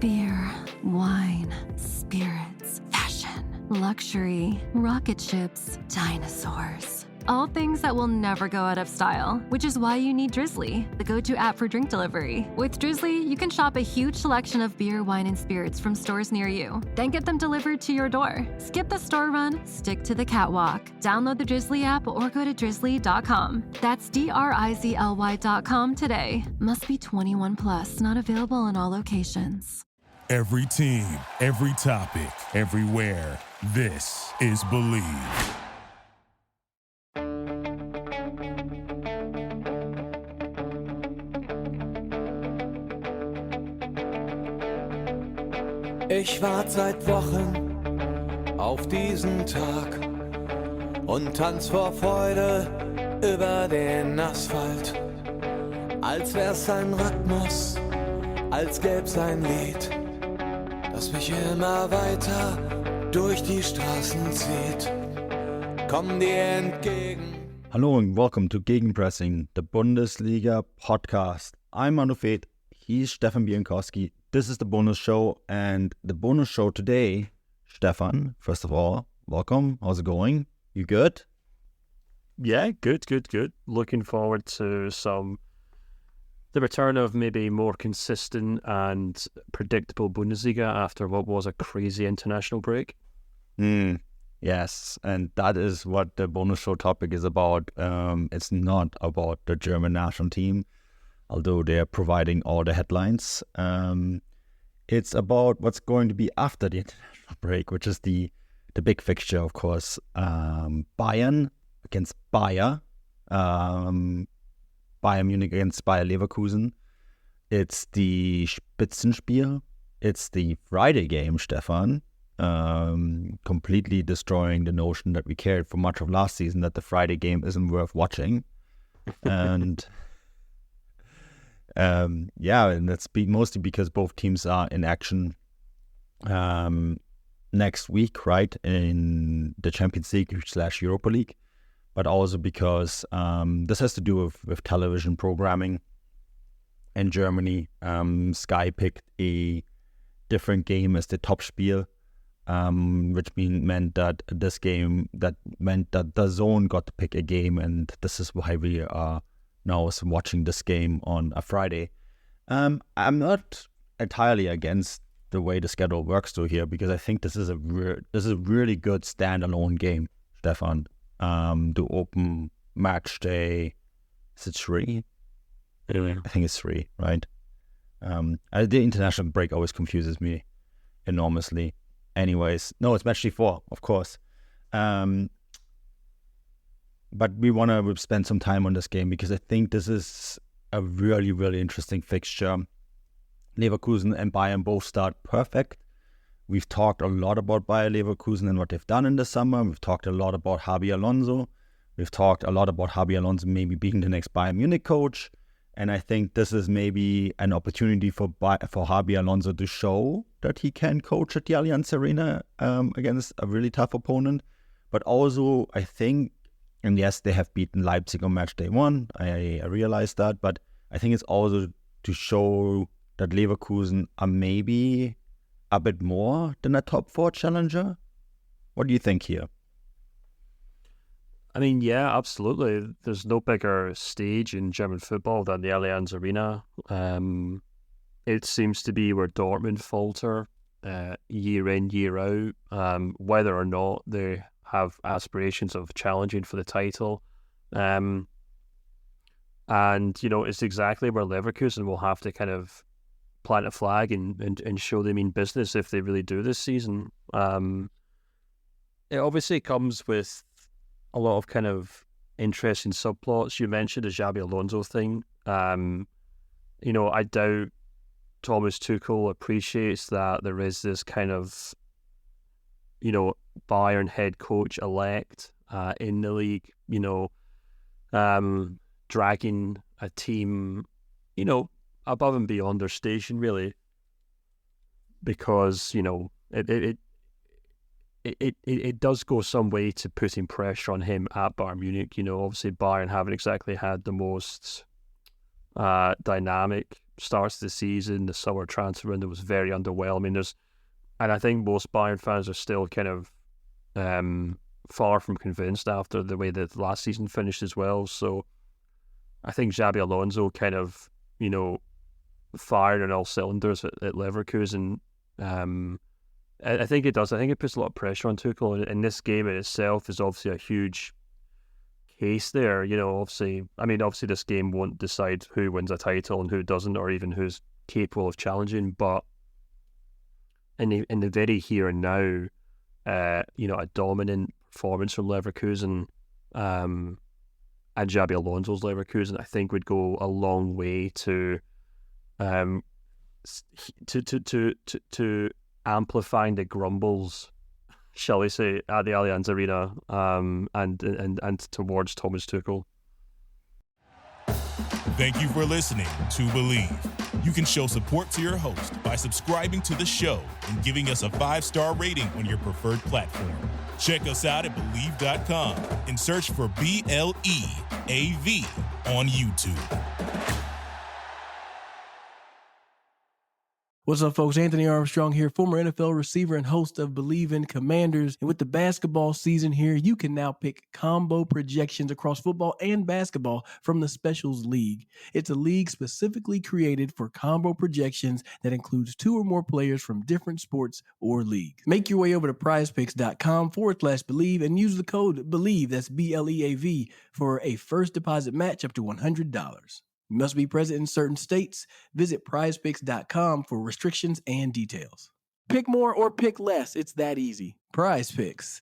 Beer, wine, spirits, fashion, luxury, rocket ships, dinosaurs. All things that will never go out of style, which is why you need Drizzly, the go-to app for drink delivery. With Drizzly, you can shop a huge selection of beer, wine, and spirits from stores near you, then get them delivered to your door. Skip the store run, stick to the catwalk. Download the Drizzly app or go to drizzly.com. That's DRIZLY.com today. Must be 21 plus, not available in all locations. Every team, every topic, everywhere. This is Believe. Ich warte seit Wochen auf diesen Tag und tanz vor Freude über den Asphalt. Als wär's ein Rhythmus, als gäb's ein Lied, das mich immer weiter durch die Straßen zieht. Komm dir entgegen. Hello and welcome to Gegenpressing, the Bundesliga podcast. I'm Manu and Stefan. He's Stefan Bienkowski. This is the bonus show, and the bonus show today, Stefan, first of all, welcome. How's it going? You good? Yeah, good. Looking forward to the return of maybe more consistent and predictable Bundesliga after what was a crazy international break. Yes, and that is what the bonus show topic is about. It's not about the German national team, although they are providing all the headlines. It's about what's going to be after the international break, which is the big fixture, of course. Bayern against Bayer. Bayern Munich against Bayer Leverkusen. It's the Spitzenspiel. It's the Friday game, Stefan. Completely destroying the notion that we carried for much of last season that the Friday game isn't worth watching. And and that's mostly because both teams are in action next week, right, in the Champions League / Europa League, but also because this has to do with television programming in Germany. Sky picked a different game as the Topspiel, which meant that the Zone got to pick a game, and this is why we are now watching this game on a Friday. I'm not entirely against the way the schedule works though here, because I think this is a really good standalone game, Stefan. To open match day, is it 3? Yeah. I think it's 3, right? The international break always confuses me enormously. Anyways, no, it's match day 4, of course. But we want to spend some time on this game because I think this is a really, really interesting fixture. Leverkusen and Bayern both start perfect. We've talked a lot about Bayer Leverkusen and what they've done in the summer. We've talked a lot about Xabi Alonso. We've talked a lot about Xabi Alonso maybe being the next Bayern Munich coach. And I think this is maybe an opportunity for Xabi Alonso to show that he can coach at the Allianz Arena against a really tough opponent. But also, I think, and yes, they have beaten Leipzig on match day 1. I realize that. But I think it's also to show that Leverkusen are maybe a bit more than a top 4 challenger. What do you think here? I mean, yeah, absolutely. There's no bigger stage in German football than the Allianz Arena. It seems to be where Dortmund falter year in, year out, whether or not they have aspirations of challenging for the title. And, it's exactly where Leverkusen will have to kind of plant a flag and show they mean business if they really do this season. It obviously comes with a lot of kind of interesting subplots. You mentioned the Xabi Alonso thing. I doubt Thomas Tuchel appreciates that there is this kind of, Bayern head coach elect in the league, dragging a team, above and beyond their station, really, because, it does go some way to putting pressure on him at Bayern Munich. Obviously Bayern haven't exactly had the most dynamic starts the season, the summer transfer window was very underwhelming. And I think most Bayern fans are still kind of far from convinced after the way that last season finished as well. So I think Xabi Alonso kind of, fired on all cylinders at Leverkusen. I think it does. I think it puts a lot of pressure on Tuchel. And this game in itself is obviously a huge case there. Obviously this game won't decide who wins a title and who doesn't, or even who's capable of challenging. But in the very here and now, a dominant performance from Leverkusen, and Xabi Alonso's Leverkusen, I think would go a long way to amplifying the grumbles, shall we say, at the Allianz Arena, and towards Thomas Tuchel. Thank you for listening to Believe. You can show support to your host by subscribing to the show and giving us a 5-star rating on your preferred platform. Check us out at Believe.com and search for BLEAV on YouTube. What's up, folks? Anthony Armstrong here, former NFL receiver and host of Believe in Commanders. And with the basketball season here, you can now pick combo projections across football and basketball from the Specials League. It's a league specifically created for combo projections that includes 2 or more players from different sports or leagues. Make your way over to prizepicks.com/believe and use the code BELIEVE, that's BLEAV, for a first deposit match up to $100. You must be present in certain states. Visit prizepicks.com for restrictions and details. Pick more or pick less. It's that easy. Prize Picks.